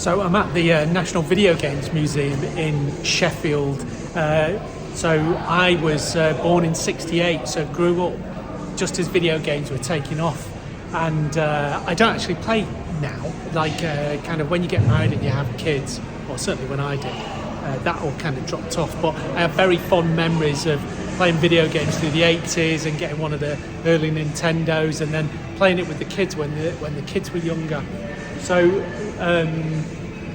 So I'm at the National Video Games Museum in Sheffield. So I was born in '68, so grew up just as video games were taking off. And I don't actually play now, like kind of when you get married and you have kids, or certainly when I did, that all kind of dropped off. But I have very fond memories of playing video games through the '80s and getting one of the early Nintendos and then playing it with the kids when the kids were younger. So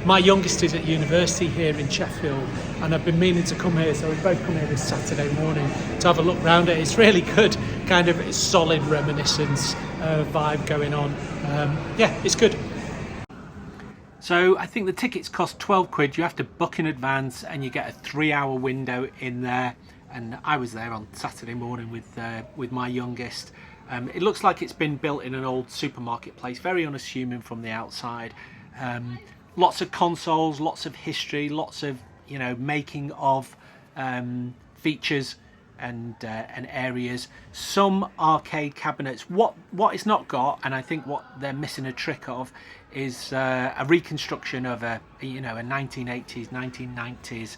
my youngest is at university here in Sheffield, and I've been meaning to come here, so we've both come here this Saturday morning to have a look around it. It's really good, kind of solid reminiscence vibe going on. Yeah, it's good. So I think the tickets cost 12 quid. You have to book in advance and you get a 3-hour window in there. And I was there on Saturday morning with my youngest. It looks like it's been built in an old supermarket place, very unassuming from the outside. Lots of consoles, lots of history, lots of making of features and areas. Some arcade cabinets. What it's not got, and I think what they're missing a trick of, is a reconstruction of a 1980s, 1990s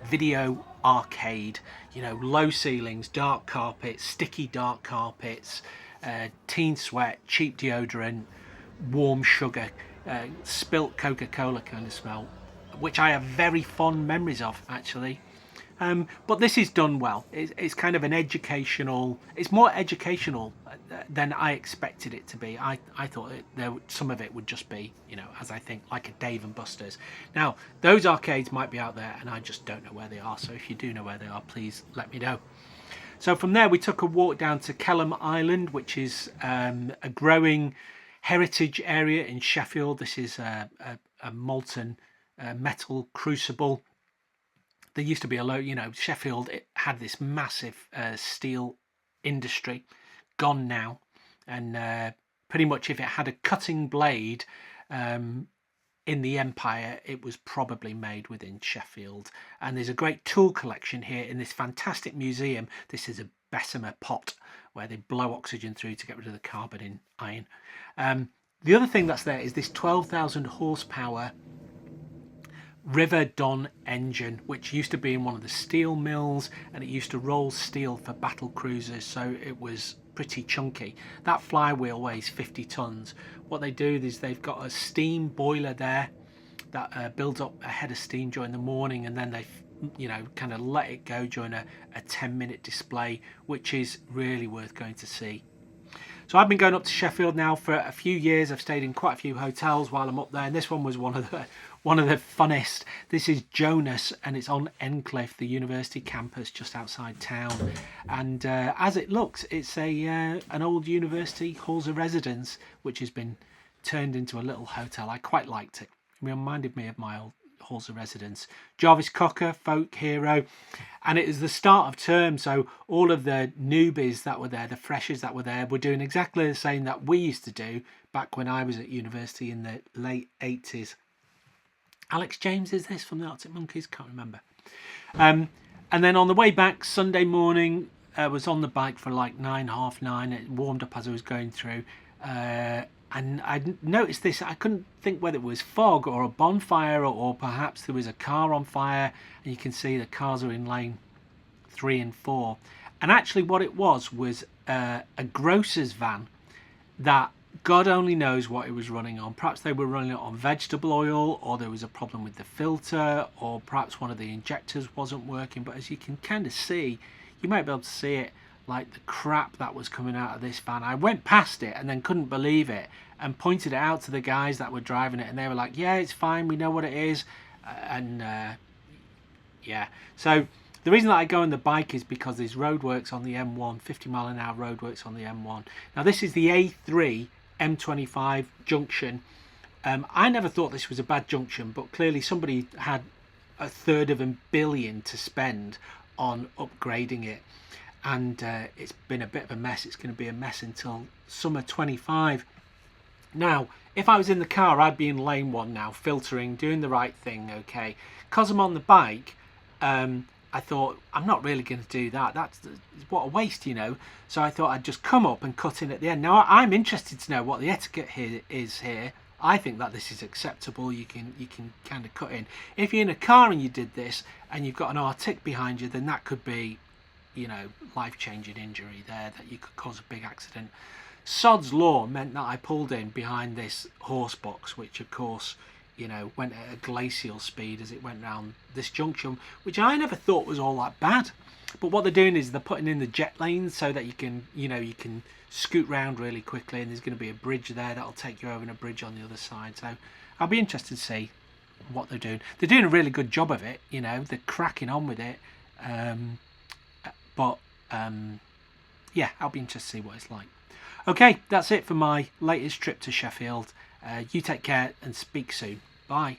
video arcade. Low ceilings, dark carpets, sticky dark carpets, teen sweat, cheap deodorant, warm sugar, spilt Coca-Cola kind of smell, which I have very fond memories of actually. But this is done well. It's kind of an educational, it's more educational than I expected it to be. I thought some of it would just be, as I think, like a Dave and Buster's. Now, those arcades might be out there and I just don't know where they are. So if you do know where they are, please let me know. So from there, we took a walk down to Kelham Island, which is a growing heritage area in Sheffield. This is a molten metal crucible. There used to be Sheffield, it had this massive steel industry, gone now. And pretty much if it had a cutting blade in the empire, it was probably made within Sheffield. And there's a great tool collection here in this fantastic museum. This is a Bessemer pot where they blow oxygen through to get rid of the carbon in iron. The other thing that's there is this 12,000 horsepower River Don engine, which used to be in one of the steel mills, and it used to roll steel for battle cruisers, so it was pretty chunky. That flywheel weighs 50 tons. What they do is they've got a steam boiler there that builds up a head of steam during the morning, and then they kind of let it go during a 10-minute display, which is really worth going to see. So I've been going up to Sheffield now for a few years. I've stayed in quite a few hotels while I'm up there, and this one was one of the funnest. This is Jonas, and it's on Endcliffe, the university campus just outside town. And as it looks, it's an old university halls of residence, which has been turned into a little hotel. I quite liked it. It reminded me of my old halls of residence. Jarvis Cocker, folk hero, and it is the start of term, so all of the newbies that were there, the freshers that were there, were doing exactly the same that we used to do back when I was at university in the late 80s. Alex James is this from the Arctic Monkeys? Can't remember. And then on the way back Sunday morning, I was on the bike for like 9, half 9. It warmed up as I was going through, and I noticed this. I couldn't think whether it was fog or a bonfire, or perhaps there was a car on fire, and you can see the cars are in lane 3 and 4. And actually what it was a grocer's van that God only knows what it was running on. Perhaps they were running it on vegetable oil, or there was a problem with the filter, or perhaps one of the injectors wasn't working. But as you can kind of see, you might be able to see it, like the crap that was coming out of this van. I went past it and then couldn't believe it and pointed it out to the guys that were driving it, and they were like, yeah, it's fine, we know what it is. Yeah, so the reason that I go on the bike is because there's roadworks on the M1, 50 mile an hour roadworks on the M1. Now this is the A3 M25 junction. I never thought this was a bad junction, but clearly somebody had $3 billion to spend on upgrading it, and it's been a bit of a mess. It's going to be a mess until summer 25. Now if I was in the car, I'd be in lane 1 now, filtering, doing the right thing. Okay, because I'm on the bike, I thought, I'm not really going to do that. That's what a waste, So I thought I'd just come up and cut in at the end. Now I'm interested to know what the etiquette here is here. I think that this is acceptable. You can kind of cut in. If you're in a car and you did this and you've got an Arctic behind you, then that could be, you know, life-changing injury there, that you could cause a big accident. Sod's law meant that I pulled in behind this horse box, which of course, you know, went at a glacial speed as it went round this junction, which I never thought was all that bad. But what they're doing is they're putting in the jet lanes so that you can, you know, you can scoot round really quickly, and there's going to be a bridge there that'll take you over in a bridge on the other side. So I'll be interested to see what they're doing. They're doing a really good job of it, you know, they're cracking on with it. Yeah, I'll be interested to see what it's like. Okay, that's it for my latest trip to Sheffield. You take care and speak soon. Bye.